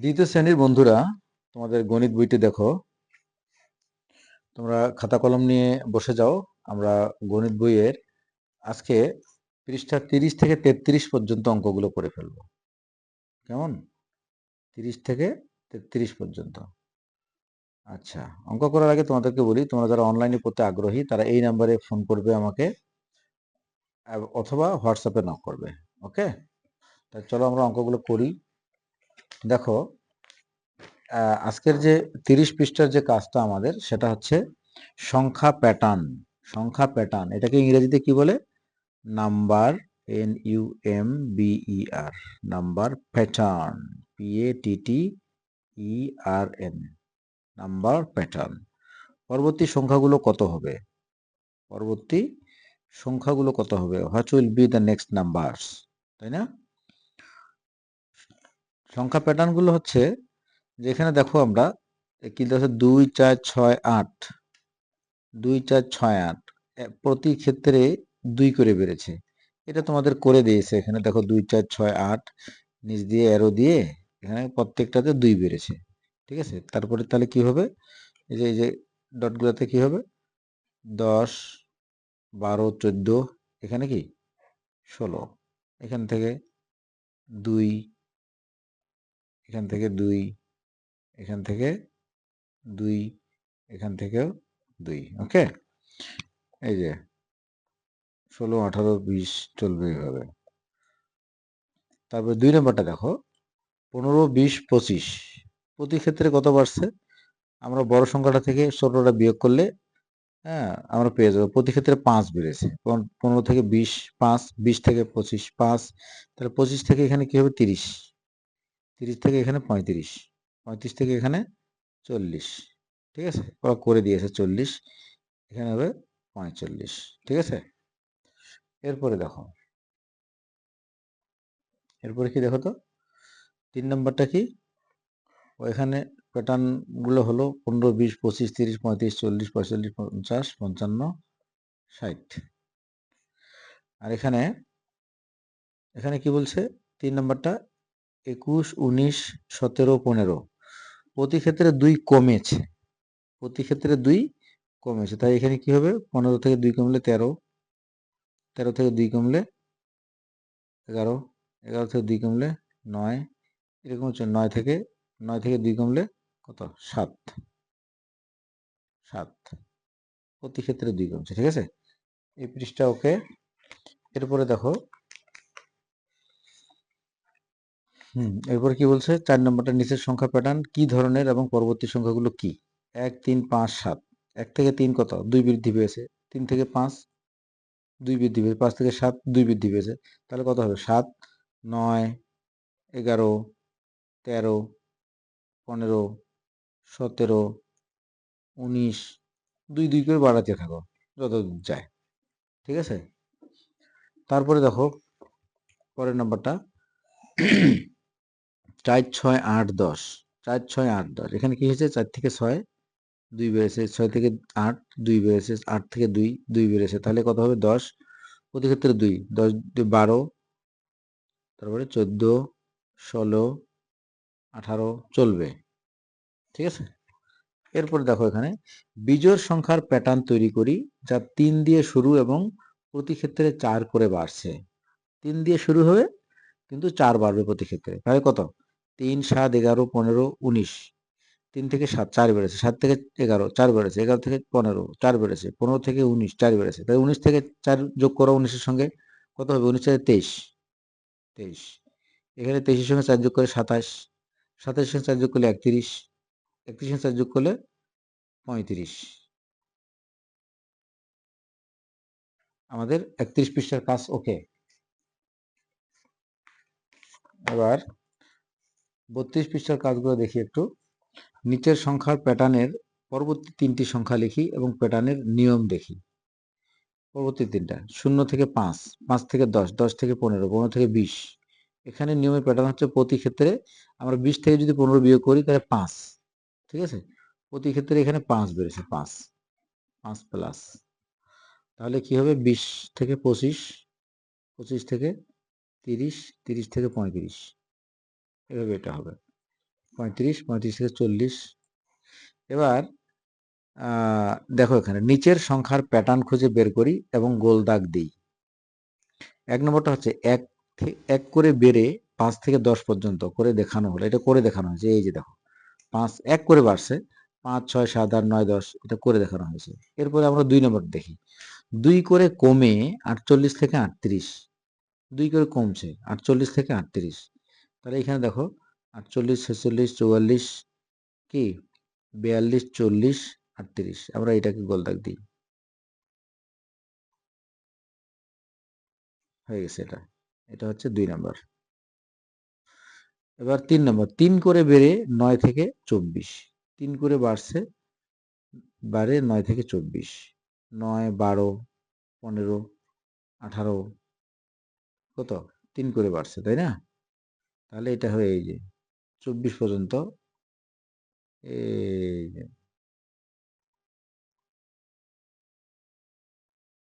দ্বিতীয় শ্রেণীর বন্ধুরা, তোমাদের গণিত বইটি দেখো। তোমরা খাতা কলম নিয়ে বসে যাও। আমরা গণিত বইয়ের আজকে পৃষ্ঠা 30 থেকে 33 পর্যন্ত অঙ্কগুলো করে ফেলবো। কেমন? 30 থেকে 33 পর্যন্ত। আচ্ছা, অঙ্ক করার আগে তোমাদেরকে বলি, তোমরা যারা অনলাইনে পড়তে আগ্রহী তারা এই নাম্বারে ফোন করবে আমাকে, অথবা হোয়াটসঅ্যাপে নক করবে। ওকে, তাই চলো আমরা অঙ্কগুলো করি। দেখো, আজকের যে 30 পৃষ্ঠার যে কাজটা আমাদের, সেটা হচ্ছে সংখ্যা প্যাটার্ন। সংখ্যা প্যাটার্ন এটাকে ইংরেজিতে কি বলে? Number, NUMBER, number pattern, PATTERN, number pattern. পরবর্তী সংখ্যাগুলো কত হবে? পরবর্তী সংখ্যাগুলো কত হবে? What will be the next numbers, তাই না? সংখ্যা প্যাটার্নগুলো হচ্ছে, যেখানে দেখো আমরা কি দেখো, 2 4 6 8, 2 4 6 8, প্রতি ক্ষেত্রে 2 করে বেড়েছে। এটা তোমাদের করে দিয়েছে। এখানে দেখো 2 4 6 8, নিচ দিয়ে অ্যারো দিয়ে এখানে প্রত্যেকটাতে 2 বেড়েছে। ঠিক আছে, তারপরে তাহলে কি হবে? এই যে ডটগুলোতে কি হবে? 10 12 14, এখানে কি 16, এখান থেকে 2, এখান থেকে 2, এখান থেকে 2, এখান থেকেও 2। ওকে, এই যে 16 18 20 চলবে এইভাবে। তারপরে 2 নম্বরটা দেখো, 15 20 25, প্রতি ক্ষেত্রে কত বাড়ছে? আমরা বড় সংখ্যাটা থেকে ছোটটা বিয়োগ করলে, হ্যাঁ, আমরা পেয়ে যাবো প্রতি ক্ষেত্রে 5 বেড়েছে। 15 থেকে 20 5, 20 থেকে 25 5, তাহলে 25 থেকে এখানে কি হবে? 30, 30 থেকে এখানে 35, 35 থেকে এখানে 40। ঠিক আছে, ওরা করে দিয়েছে 40, এখানে হবে 45। ঠিক আছে, এরপরে দেখো, এরপরে কি দেখো তো, 3 নম্বরটা কি? এখানে প্যাটার্ন গুলো হলো 15 20 25 30 35 40 45 50 55 60। আর এখানে এখানে কি বলছে? 3 নম্বরটা 21 19 17 15, প্রতি ক্ষেত্রে 2 কমেছে। প্রতি ক্ষেত্রে 2 কমেছে, তাই এখানে কি হবে? 15 থেকে 2 কমলে 13, 13 থেকে 2 কমলে 11, 11 থেকে 2 কমলে 9, এরকম হচ্ছে। 9 থেকে 2 কমলে কত? 7, 7, প্রতি ক্ষেত্রে 2 কমছে। ঠিক আছে, এই পৃষ্ঠা ওকে। এরপরে দেখো, এরপরে কি বলছে? 4 নম্বরটা, নিচের সংখ্যা প্যাটার্ন কি ধরনের এবং পরবর্তী সংখ্যাগুলো কি? 1 3 5 7, 1 থেকে 3 কত? 2 বৃদ্ধি পেয়েছে। 3 থেকে 5 2 বৃদ্ধি পেয়েছে। 5 থেকে 7 2 বৃদ্ধি পেয়েছে। তাহলে কত হবে? 7 9 11 13 15 17 19, 2 2 করে বাড়াতে থাকো যতদূর যায়। ঠিক আছে, তারপরে দেখো পরের নাম্বারটা, 4 6 8 10, 4 6 8 10, এখানে কি হয়েছে? 4 থেকে 6 2 বেড়েছে, 6 থেকে 8 2 বেড়েছে, 8 থেকে 2 2 বেড়েছে। তাহলে কত হবে? 10, প্রতি ক্ষেত্রে 2, 10 12, তারপরে 14 16 18 চলবে। ঠিক আছে, এরপরে দেখো, এখানে বিজোড় সংখ্যার প্যাটার্ন তৈরি করি যা 3 দিয়ে শুরু এবং প্রতি ক্ষেত্রে 4 করে বাড়ছে। 3 দিয়ে শুরু হবে কিন্তু 4 বাড়বে প্রতি ক্ষেত্রে। তাহলে কত? 3 7 11 15 19, 3 থেকে 7 4 বেড়েছে, 7 থেকে 11 4 বেড়েছে, 11 থেকে 15 4 বেড়েছে, 15 থেকে 19 4 বেড়েছে। তাহলে 19 থেকে 4 যোগ করো 19 এর সঙ্গে, কত হবে? 19 থেকে 23, 23, এখানে 23 এর সঙ্গে 4 যোগ করে 27, 27 এর সঙ্গে 4 যোগ করলে 31, 31 এর সঙ্গে 4 যোগ করলে 35। আমাদের 31 পৃষ্ঠার কাজ ওকে। এবার 32 পৃষ্ঠার কাজগুলো দেখি একটু। নিচের সংখ্যার প্যাটার্নের পরবর্তী 3টি সংখ্যা লিখি এবং প্যাটার্নের নিয়ম দেখি। পরবর্তী 3টা 0 থেকে 5, 5 থেকে 10, 10 থেকে 15, 15 থেকে 20। এখানে নিয়মের প্যাটার্ন হচ্ছে প্রতি ক্ষেত্রে আমরা 20 থেকে যদি 15 বিয়োগ করি তাহলে 5। ঠিক আছে, প্রতি ক্ষেত্রে এখানে 5 বেড়েছে, 5 5 প্লাস, তাহলে কি হবে? 20 থেকে 25, 25 থেকে 30, 30 থেকে 35, এভাবে এটা হবে। 35, 35 থেকে 40। এবার দেখো এখানে নিচের সংখ্যার প্যাটার্ন খুঁজে বের করি এবং গোল দাগ দিই। 1 নম্বরটা হচ্ছে 1 করে বেড়ে 5 থেকে 10 পর্যন্ত করে দেখানো হলো। এটা করে দেখানো হয়েছে। এই যে দেখো 5 1 করে বাড়ছে, 5, 6, 7, 8, 9, 10 এটা করে দেখানো হয়েছে। এরপরে আমরা 2 নম্বর দেখি। 2 করে কমে 48 থেকে 38, 2 করে কমছে 48 থেকে 38। তাহলে এখানে দেখো 48, 46, 44 কি 42, 40, 38। আমরা এটাকে গোল দাগ দিই। হয়ে গেছে এটা। এটা হচ্ছে 2 নম্বর। এবার 3 নম্বর। 3 করে বেড়ে 9 থেকে 24। 3 করে বাড়ে 9 থেকে 24। 9, 12, 15, 18 কত? 3 করে বাড়ছে, তাই না? তাহলে এটা হয় এই যে 24 পর্যন্ত। এই যে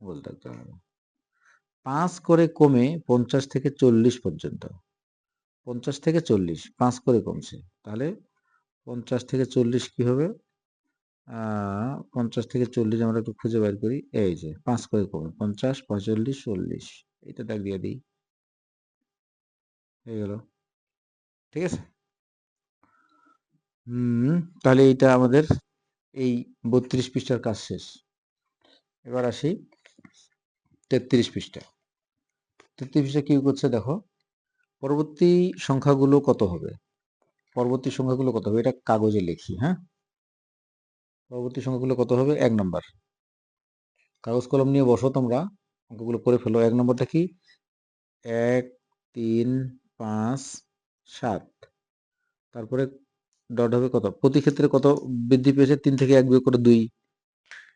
বলতে হবে 5 করে কমে 50 থেকে 40 পর্যন্ত। 50 থেকে 40 5 করে কমছে। তাহলে 50 থেকে 40 কি হবে? 50 থেকে 40 আমরা একটু খুঁজে বের করি। এই যে 5 করে কমে 50, 45, 40 এটা দাগ দিয়ে দিই। হয়ে গেল। ঠিক আছে? তাহলে এইটা আমাদের এই 32 পৃষ্ঠার কাজ শেষ। এবার আসি 33 পৃষ্ঠা। 33 পৃষ্ঠা কি করছে দেখো। পরবর্তী সংখ্যাগুলো কত হবে? পরবর্তী সংখ্যাগুলো কত হবে? এটা কাগজে লিখি, হ্যাঁ? পরবর্তী সংখ্যাগুলো কত হবে? 1 নম্বর। কাগজ কলম নিয়ে বসো তোমরা, অঙ্কগুলো করে ফেলো। 1 নম্বরটা কি? 1, 3, 5, 7। তারপরে ডট হবে কত? প্রতি ক্ষেত্রে কত বৃদ্ধি পেয়েছে? 3 থেকে 1 বিয়োগ করে 2,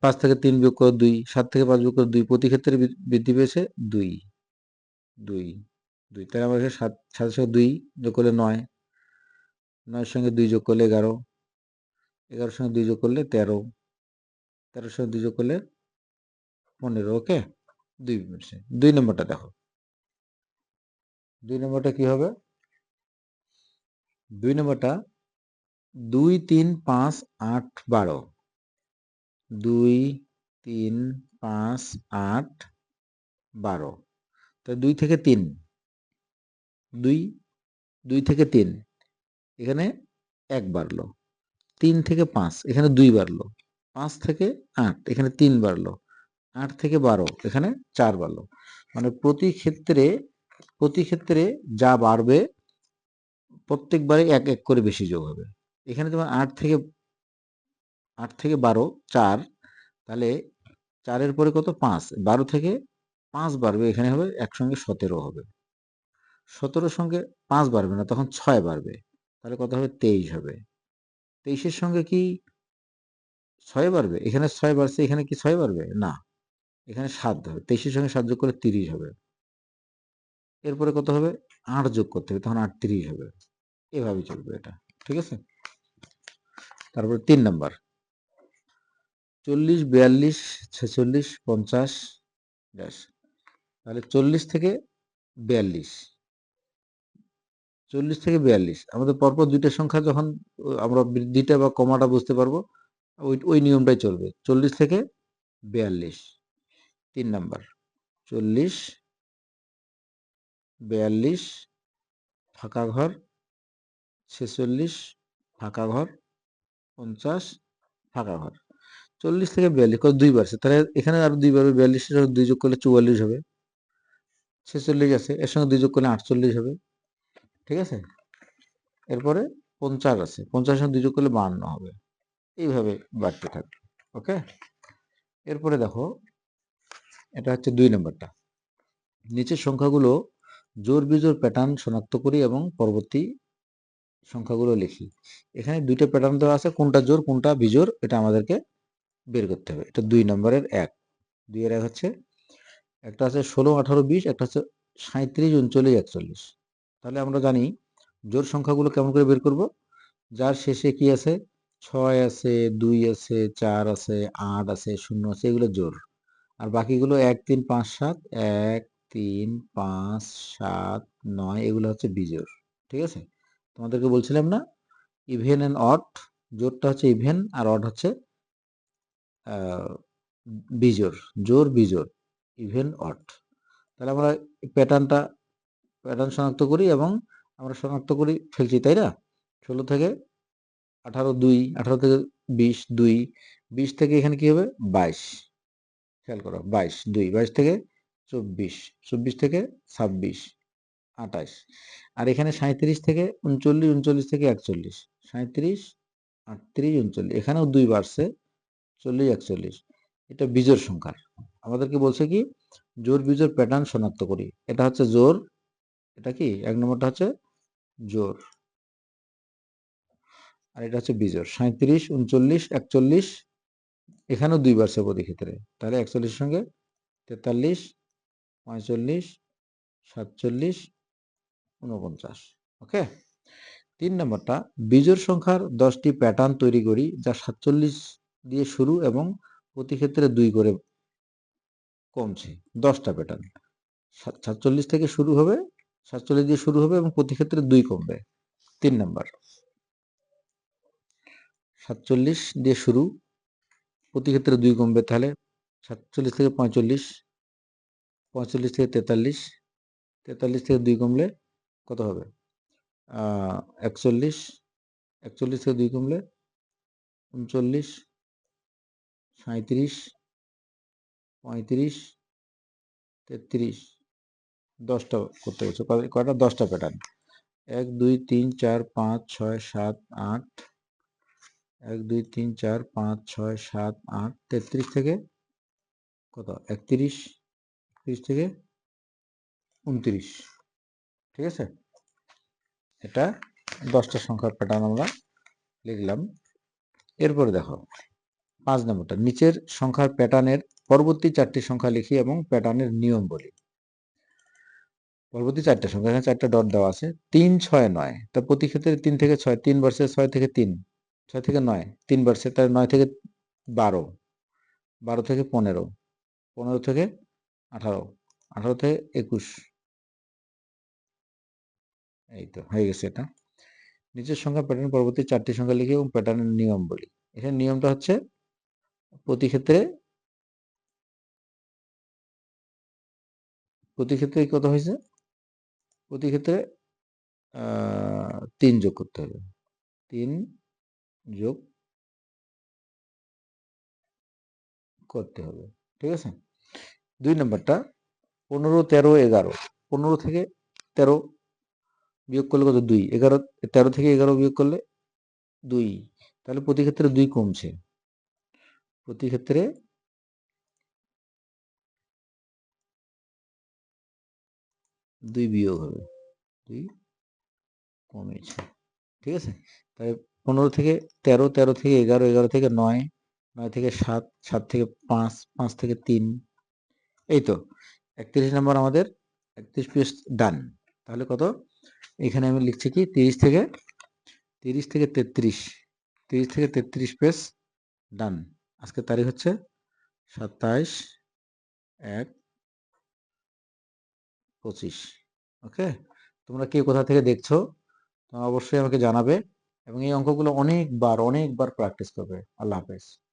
5 থেকে 3 বিয়োগ করে 2, 7 থেকে 5 বিয়োগ করে 2। প্রতি ক্ষেত্রে বৃদ্ধি পেয়েছে 2, 2, 2। তাহলে আমরা 7 7 সঙ্গে 2 যোগ করলে 9, 9 সঙ্গে 2 যোগ করলে 11, 11 সঙ্গে 2 যোগ করলে 13, 13 সঙ্গে 2 যোগ করলে 15। ওকে? 2 নম্বরটা দেখো। 2 নম্বরটা কি হবে? 2 নম্বরটা 2, 3, 5, 8, 12। 2, 3, 5, 8, 12। তাহলে 2 থেকে 3, 2, 2 থেকে 3 এখানে 1 বাড়লো। 3 থেকে 5 এখানে 2 বাড়লো। 5 থেকে 8 এখানে 3 বাড়লো। 8 থেকে 12 এখানে 4 বাড়লো। মানে প্রতি ক্ষেত্রে যা বাড়বে প্রত্যেকবারে 1 1 করে বেশি যোগ হবে। এখানে তোমার 8 থেকে 12 4, তাহলে 4 এর পরে কত? 5। 12 থেকে 5 বাড়বে, এখানে হবে একসঙ্গে 17 হবে। 17 সঙ্গে 5 বাড়বে না, তখন 6 বাড়বে। তাহলে কত হবে? 23 হবে। 23 এর সঙ্গে কি 6 বাড়বে? এখানে 6 বাড়ছে, এখানে কি 6 বাড়বে? না, এখানে 7 হবে। 23 এর সঙ্গে 7 যোগ করলে 30 হবে। এরপরে কত হবে? 8 যোগ করতে হবে, তখন 38 হবে। এভাবে চলবে এটা। ঠিক আছে? তারপরে 3 নাম্বার। 40, 42, 46, 50 ড্যাশ। তাহলে 40 থেকে 42, 40 থেকে 42 আমাদের পরপর 2টা সংখ্যা যখন আমরা বৃদ্ধিটা বা কমাটা বুঝতে পারবো, ওই নিয়মটাই চলবে। 40 থেকে 42, 3 নাম্বার। 40, 42 ফাঁকা ঘর, 46 ফাঁকা ঘর, 50 ফাঁকা ঘর। 40 থেকে 42 2 বাড়ছে, তাহলে এখানে আরো 2 বাড়বে। 42 এর সঙ্গে 2 যোগ করলে 44 হবে। 46 আছে, এর সঙ্গে 2 যোগ করলে 48 হবে। ঠিক আছে? এরপরে 50 আছে, 50 এর সঙ্গে 2 যোগ করলে 52 হবে। এইভাবে বাড়তে থাকবে। ওকে? এরপরে দেখো, এটা হচ্ছে 2 নম্বরটা। নিচের সংখ্যাগুলো জোড় বিজোড় প্যাটার্ন শনাক্ত করি এবং পরবর্তী সংখ্যাগুলো লিখি। এখানে 2টা প্যাটার্ন দেওয়া আছে, কোনটা জোড় কোনটা বিজোড় এটা আমাদেরকে বের করতে হবে। এটা 2 নম্বরের 1। 2 এর 1 হচ্ছে, একটা আছে 16, 18, 20, একটা হচ্ছে 37, 39, 41। তাহলে আমরা জানি জোড় সংখ্যাগুলো কেমন করে বের করব? যার শেষে কি আছে? 6 আছে, 2 আছে, 4 আছে, 8 আছে, 0 আছে, এগুলো জোড়। আর বাকিগুলো 1, 3, 5, 7, 1, 3, 5, 7, 9 এগুলো হচ্ছে বিজোড়। ঠিক আছে? তোমাদেরকে বলছিলাম না ইভেন এন্ড অড, জোরটা হচ্ছে ইভেন আর অড হচ্ছে বিজোড়, জোড় বিজোড়, ইভেন অড। তাহলে আমরা প্যাটার্ন শনাক্ত করি এবং আমরা শনাক্ত করি ফেলছি, তাই না? 16 থেকে 18 2, 18 থেকে 20 2, 20 থেকে এখানে কি হবে 22, খেয়াল করো 22 2, 22 থেকে 24, 24 থেকে 26, 28, আর এখানে 37 থেকে 39, 39 থেকে 41, 37 38 39, এখানেও 2 বাড়ছে 40 41, এটা বিজোড় সংখ্যা। আমাদেরকে বলছে কি জোড় বিজোড় প্যাটার্ন শনাক্ত করি। এটা হচ্ছে জোড়, এটা কি 1 নম্বরটা হচ্ছে জোড় আর এটা হচ্ছে বিজোড়। 37 39 41, এখানেও 2 বাড়ছে প্রতি ক্ষেত্রে, তাহলে 41 এর সঙ্গে 43 45 47 49। ওকে, 3 নম্বরটা বিজোড় সংখ্যার 10টি প্যাটার্ন তৈরি করি যা 47 দিয়ে শুরু এবং প্রতি ক্ষেত্রে 2 করে কমছে। 10টা প্যাটার্ন 47 থেকে শুরু হবে, 47 দিয়ে শুরু হবে এবং প্রতি ক্ষেত্রে 2 কমবে। 3 নাম্বার 47 দিয়ে শুরু, প্রতি ক্ষেত্রে 2 কমবে, তাহলে 47 থেকে 45, 45 থেকে 43, 43 থেকে 2 কমলে কত হবে 41, 41 থেকে 2 কমলে 39, 37, 35, 33, 10টা করতে বলছে। কয়টা 10টা প্যাটার্ন 1 2 3 4 5 6 7 8, 1 2 3 4 5 6 7 8, 33 থেকে কত 31, 31 থেকে 29, ঠিক আছে? এটা 10টা সংখ্যার প্যাটার্ন আমরা লিখলাম। এরপরে দেখো 5 নম্বরটা নিচের সংখ্যার প্যাটার্নের পরবর্তী 4টি সংখ্যা লিখি এবং প্যাটার্নের নিয়ম বলি। পরবর্তী 4টা সংখ্যা, এখানে 4টা ডট দেওয়া আছে। 3 6 9, তা প্রতি ক্ষেত্রে 3 থেকে 6, 3 ভার্সেস 6 থেকে 3, 6 থেকে 9 3 ভার্সেস, তাহলে 9 থেকে 12, 12 থেকে 15, 15 থেকে 18, 18 থেকে 21, এই তো হয়ে গেছে। এটা নিচের সংখ্যা প্যাটার্ন পরবর্তী 4টি সংখ্যা লিখি এবং প্যাটার্নের নিয়ম বলি। এখানে নিয়মটা হচ্ছে প্রতি ক্ষেত্রে কত হয়েছে, প্রতি ক্ষেত্রে 3 যোগ করতে হবে, 3 যোগ করতে হবে, ঠিক আছে? 2 নম্বরটা 15 13 11, 15 থেকে 13 বিয়োগ করলে কত 2, 11 13 থেকে 11 বিয়োগ করলে 2, তাহলে প্রতি ক্ষেত্রে 2 কমছে, প্রতি ক্ষেত্রে 2 বিয়োগ হবে, 2 কমেছে, ঠিক আছে? তাহলে 15 থেকে 13, 13 থেকে 11, 11 থেকে 9, 9 থেকে 7, 7 থেকে 5, 5 থেকে 3, এই তো 31 নম্বর আমাদের 31 পেজ ডান। তাহলে কত, এখানে আমি লিখছি কি 30 থেকে 33, 30 থেকে 33 পেজ ডান। আজকে তারিখ হচ্ছে 27/1/25। ওকে, তোমরা কে কোথা থেকে দেখছো তোমরা অবশ্যই আমাকে জানাবে এবং এই অঙ্কগুলো অনেকবার প্র্যাকটিস করবে। আল্লাহ হাফেজ।